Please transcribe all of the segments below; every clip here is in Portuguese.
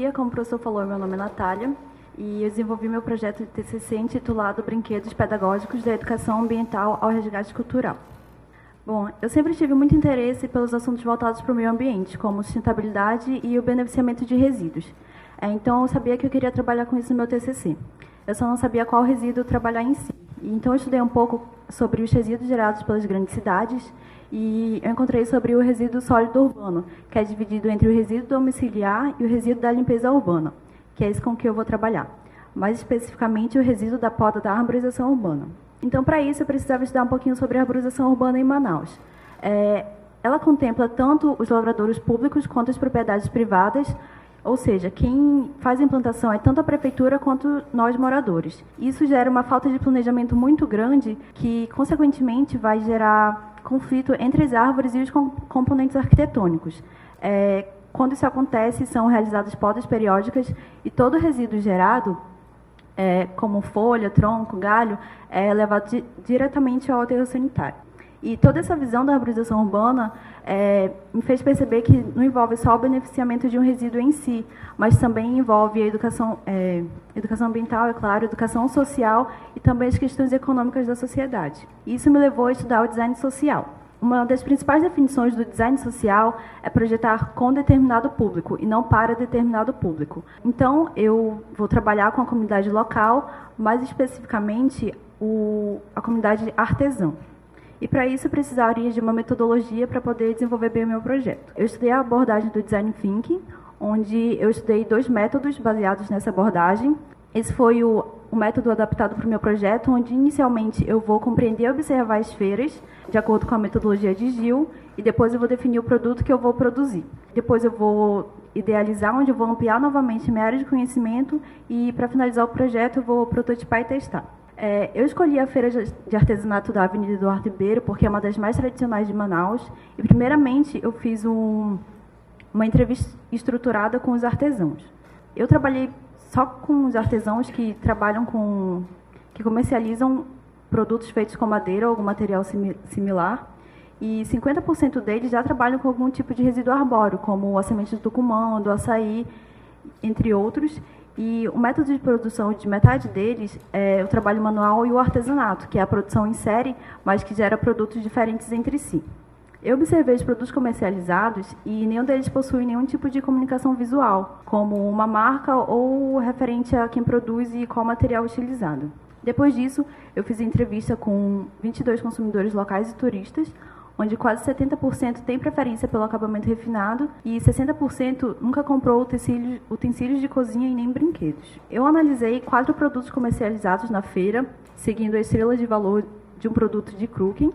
dia, como o professor falou, meu nome é Natália e eu desenvolvi meu projeto de TCC intitulado Brinquedos Pedagógicos da Educação Ambiental ao Resgate Cultural. Bom, eu sempre tive muito interesse pelos assuntos voltados para o meio ambiente, como sustentabilidade e o beneficiamento de resíduos. Então, eu sabia que eu queria trabalhar com isso no meu TCC. Eu só não sabia qual resíduo trabalhar em si. Então, eu estudei um pouco sobre os resíduos gerados pelas grandes cidades e eu encontrei sobre o resíduo sólido urbano, que é dividido entre o resíduo domiciliar e o resíduo da limpeza urbana, que é esse com que eu vou trabalhar. Mais especificamente, o resíduo da poda da arborização urbana. Então, para isso, eu precisava estudar um pouquinho sobre a arborização urbana em Manaus. Ela contempla tanto os lavradouros públicos quanto as propriedades privadas, ou seja, quem faz a implantação é tanto a prefeitura quanto nós moradores. Isso gera uma falta de planejamento muito grande que, consequentemente, vai gerar conflito entre as árvores e os componentes arquitetônicos. Quando isso acontece, são realizadas podas periódicas e todo resíduo gerado, como folha, tronco, galho, é levado diretamente ao aterro sanitário. E toda essa visão da arborização urbana me fez perceber que não envolve só o beneficiamento de um resíduo em si, mas também envolve a educação ambiental, é claro, educação social e também as questões econômicas da sociedade. Isso me levou a estudar o design social. Uma das principais definições do design social é projetar com determinado público e não para determinado público. Então, eu vou trabalhar com a comunidade local, mais especificamente a comunidade artesã. E, para isso, eu precisaria de uma metodologia para poder desenvolver bem o meu projeto. Eu estudei a abordagem do Design Thinking, onde eu estudei 2 métodos baseados nessa abordagem. Esse foi o método adaptado para o meu projeto, onde, inicialmente, eu vou compreender e observar as feiras, de acordo com a metodologia de Gil, e depois eu vou definir o produto que eu vou produzir. Depois eu vou idealizar, onde eu vou ampliar novamente minha área de conhecimento, e, para finalizar o projeto, eu vou prototipar e testar. Eu escolhi a Feira de Artesanato da Avenida Eduardo Ribeiro porque é uma das mais tradicionais de Manaus. E, primeiramente, eu fiz uma entrevista estruturada com os artesãos. Eu trabalhei só com os artesãos que trabalham que comercializam produtos feitos com madeira ou algum material similar. E 50% deles já trabalham com algum tipo de resíduo arbóreo, como a semente do tucumã, do açaí, entre outros. E o método de produção de metade deles é o trabalho manual e o artesanato, que é a produção em série, mas que gera produtos diferentes entre si. Eu observei os produtos comercializados e nenhum deles possui nenhum tipo de comunicação visual, como uma marca ou referente a quem produz e qual material utilizado. Depois disso, eu fiz entrevista com 22 consumidores locais e turistas, onde quase 70% tem preferência pelo acabamento refinado e 60% nunca comprou utensílios de cozinha e nem brinquedos. Eu analisei 4 produtos comercializados na feira, seguindo a estrela de valor de um produto de Crooken,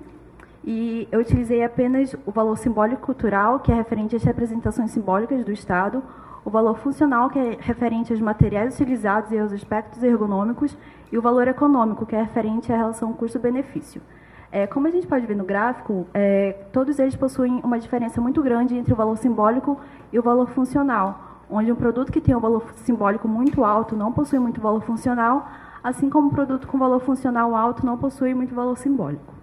e eu utilizei apenas o valor simbólico cultural, que é referente às representações simbólicas do Estado, o valor funcional, que é referente aos materiais utilizados e aos aspectos ergonômicos, e o valor econômico, que é referente à relação custo-benefício. Como a gente pode ver no gráfico, todos eles possuem uma diferença muito grande entre o valor simbólico e o valor funcional, onde um produto que tem um valor simbólico muito alto não possui muito valor funcional, assim como um produto com valor funcional alto não possui muito valor simbólico.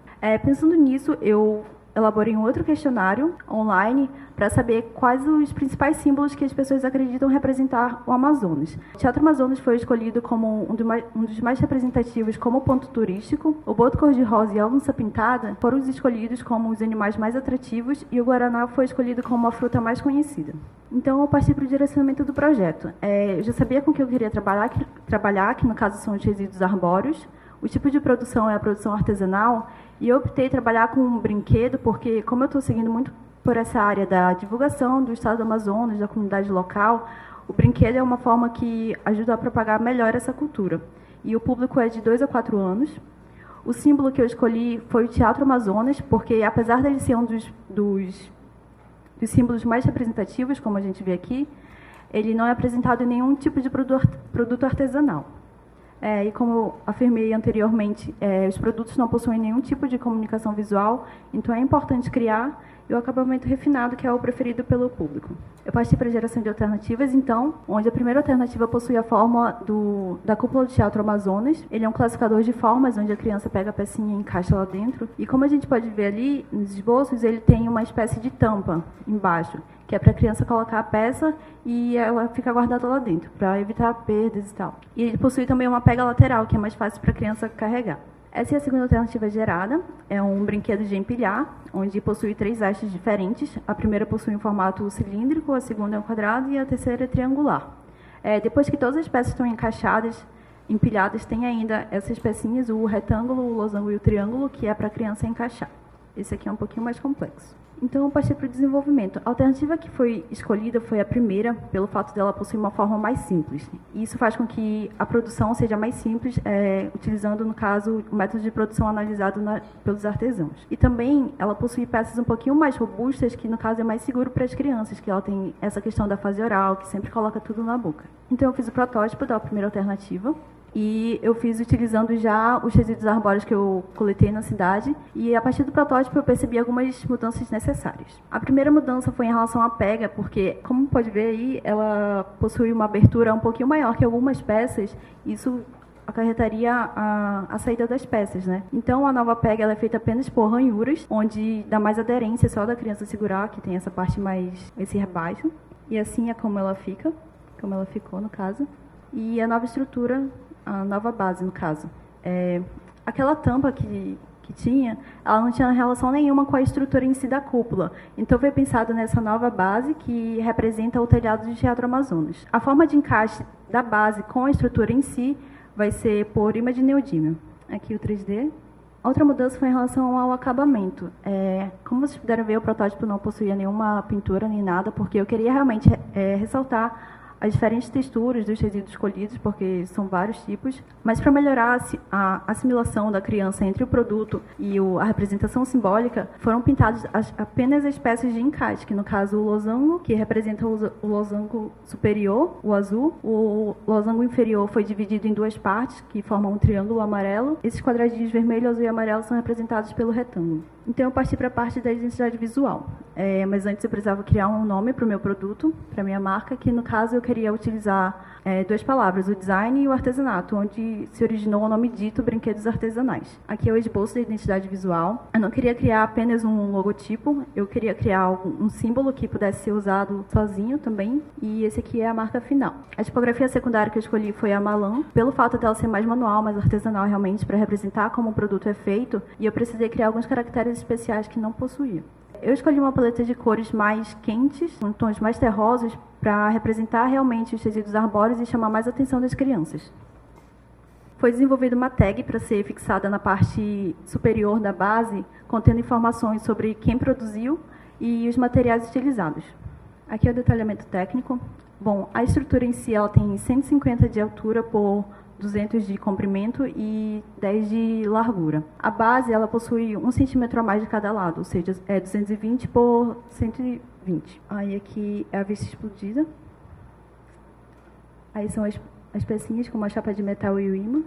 Pensando nisso, eu elaborei um outro questionário online para saber quais os principais símbolos que as pessoas acreditam representar o Amazonas. O Teatro Amazonas foi escolhido como um dos mais representativos como ponto turístico, o boto cor-de-rosa e a onça pintada foram os escolhidos como os animais mais atrativos e o guaraná foi escolhido como a fruta mais conhecida. Então, eu parti para o direcionamento do projeto. Eu já sabia com que eu queria trabalhar, que no caso são os resíduos arbóreos. O tipo de produção é a produção artesanal, e eu optei trabalhar com um brinquedo porque, como eu estou seguindo muito por essa área da divulgação do estado do Amazonas, da comunidade local, o brinquedo é uma forma que ajuda a propagar melhor essa cultura. E o público é de 2 a 4 anos. O símbolo que eu escolhi foi o Teatro Amazonas, porque, apesar dele ser um dos símbolos mais representativos, como a gente vê aqui, ele não é apresentado em nenhum tipo de produto artesanal. E como eu afirmei anteriormente, os produtos não possuem nenhum tipo de comunicação visual, então é importante criar e o acabamento refinado, que é o preferido pelo público. Eu parti para a geração de alternativas, então, onde a primeira alternativa possui a forma da cúpula do Teatro Amazonas. Ele é um classificador de formas, onde a criança pega a pecinha e encaixa lá dentro. E como a gente pode ver ali nos esboços, ele tem uma espécie de tampa embaixo, que é para a criança colocar a peça e ela fica guardada lá dentro, para evitar perdas e tal. E ele possui também uma pega lateral, que é mais fácil para a criança carregar. Essa é a segunda alternativa gerada, é um brinquedo de empilhar, onde possui 3 hastes diferentes. A primeira possui um formato cilíndrico, a segunda é um quadrado e a terceira é triangular. Depois que todas as peças estão encaixadas, empilhadas, tem ainda essas pecinhas, o retângulo, o losango e o triângulo, que é para a criança encaixar. Esse aqui é um pouquinho mais complexo. Então, eu passei para o desenvolvimento. A alternativa que foi escolhida foi a primeira, pelo fato dela possuir uma forma mais simples. E isso faz com que a produção seja mais simples, utilizando, no caso, o método de produção analisado pelos artesãos. E também, ela possui peças um pouquinho mais robustas, que, no caso, é mais seguro para as crianças, que ela tem essa questão da fase oral, que sempre coloca tudo na boca. Então, eu fiz o protótipo da primeira alternativa. E eu fiz utilizando já os resíduos arbóreos que eu coletei na cidade. E a partir do protótipo eu percebi algumas mudanças necessárias. A primeira mudança foi em relação à pega, porque, como pode ver aí, ela possui uma abertura um pouquinho maior que algumas peças. Isso acarretaria a saída das peças, né? Então, a nova pega ela é feita apenas por ranhuras, onde dá mais aderência só da criança segurar, que tem essa parte mais, esse rebaixo. E assim é como ela fica, como ela ficou no caso. E a nova estrutura, a nova base, no caso. Aquela tampa que tinha, ela não tinha relação nenhuma com a estrutura em si da cúpula. Então, foi pensado nessa nova base que representa o telhado de Teatro Amazonas. A forma de encaixe da base com a estrutura em si vai ser por imã de neodímio. Aqui o 3D. Outra mudança foi em relação ao acabamento. Como vocês puderam ver, o protótipo não possuía nenhuma pintura nem nada, porque eu queria realmente ressaltar as diferentes texturas dos resíduos escolhidos, porque são vários tipos, mas para melhorar a assimilação da criança entre o produto e a representação simbólica, foram pintadas apenas as peças de encaixe, que no caso o losango, que representa o losango superior, o azul, o losango inferior foi dividido em 2 partes, que formam um triângulo amarelo. Esses quadradinhos vermelho, azul e amarelo são representados pelo retângulo. Então, eu parti para a parte da identidade visual. Mas antes eu precisava criar um nome para o meu produto, para a minha marca, que no caso eu queria utilizar 2 palavras, o design e o artesanato, onde se originou o nome dito Brinquedos Artesanais. Aqui é o esboço da identidade visual. Eu não queria criar apenas um logotipo, eu queria criar um símbolo que pudesse ser usado sozinho também, e esse aqui é a marca final. A tipografia secundária que eu escolhi foi a Malan, pelo fato dela ser mais manual, mais artesanal realmente, para representar como o produto é feito, e eu precisei criar alguns caracteres especiais que não possuía. Eu escolhi uma paleta de cores mais quentes, com tons mais terrosos, para representar realmente os resíduos arbóreos e chamar mais a atenção das crianças. Foi desenvolvida uma tag para ser fixada na parte superior da base, contendo informações sobre quem produziu e os materiais utilizados. Aqui é o detalhamento técnico. Bom, a estrutura em si ela tem 150 de altura por 200 de comprimento e 10 de largura. A base ela possui 1 centímetro a mais de cada lado, ou seja, é 220 por 120. Aí aqui é a vista explodida. Aí são as pecinhas, como a chapa de metal e o ímã.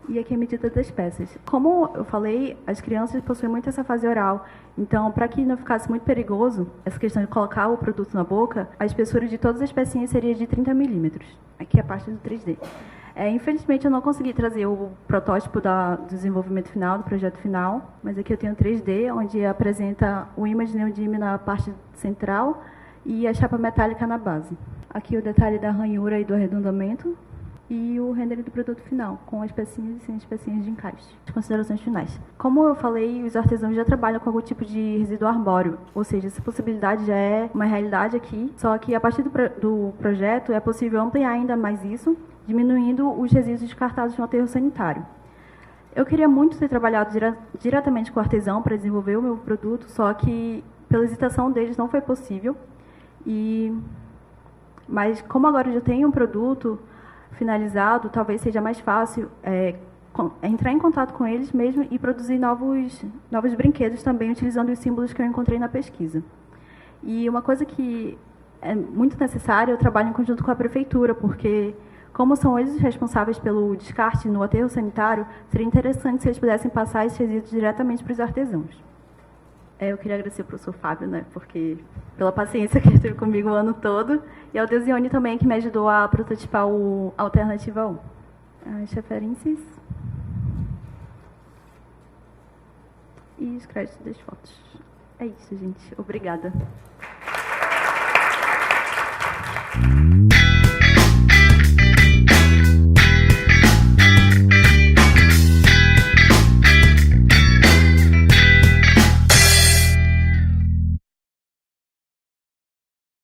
E aqui é a medida das peças. Como eu falei, as crianças possuem muito essa fase oral. Então, para que não ficasse muito perigoso, essa questão de colocar o produto na boca, a espessura de todas as pecinhas seria de 30 milímetros. Aqui é a parte do 3D. Infelizmente, eu não consegui trazer o protótipo do desenvolvimento final, do projeto final, mas aqui eu tenho 3D, onde apresenta o imã de neodímio na parte central e a chapa metálica na base. Aqui o detalhe da ranhura e do arredondamento. E o render do produto final, com as pecinhas e sem as pecinhas de encaixe. As considerações finais. Como eu falei, os artesãos já trabalham com algum tipo de resíduo arbóreo, ou seja, essa possibilidade já é uma realidade aqui, só que a partir do projeto é possível ampliar ainda mais isso, diminuindo os resíduos descartados no aterro sanitário. Eu queria muito ter trabalhado diretamente com o artesão para desenvolver o meu produto, só que pela hesitação deles não foi possível. Mas como agora eu já tenho um produto finalizado, talvez seja mais fácil entrar em contato com eles mesmo e produzir novos brinquedos também, utilizando os símbolos que eu encontrei na pesquisa. E uma coisa que é muito necessária, eu trabalho em conjunto com a prefeitura, porque como são eles os responsáveis pelo descarte no aterro sanitário, seria interessante se eles pudessem passar esses resíduos diretamente para os artesãos. Eu queria agradecer ao professor Fábio, né, porque pela paciência que ele teve comigo o ano todo, e ao Deusione também, que me ajudou a prototipar o Alternativa 1. As referências e os créditos das fotos. É isso, gente. Obrigada.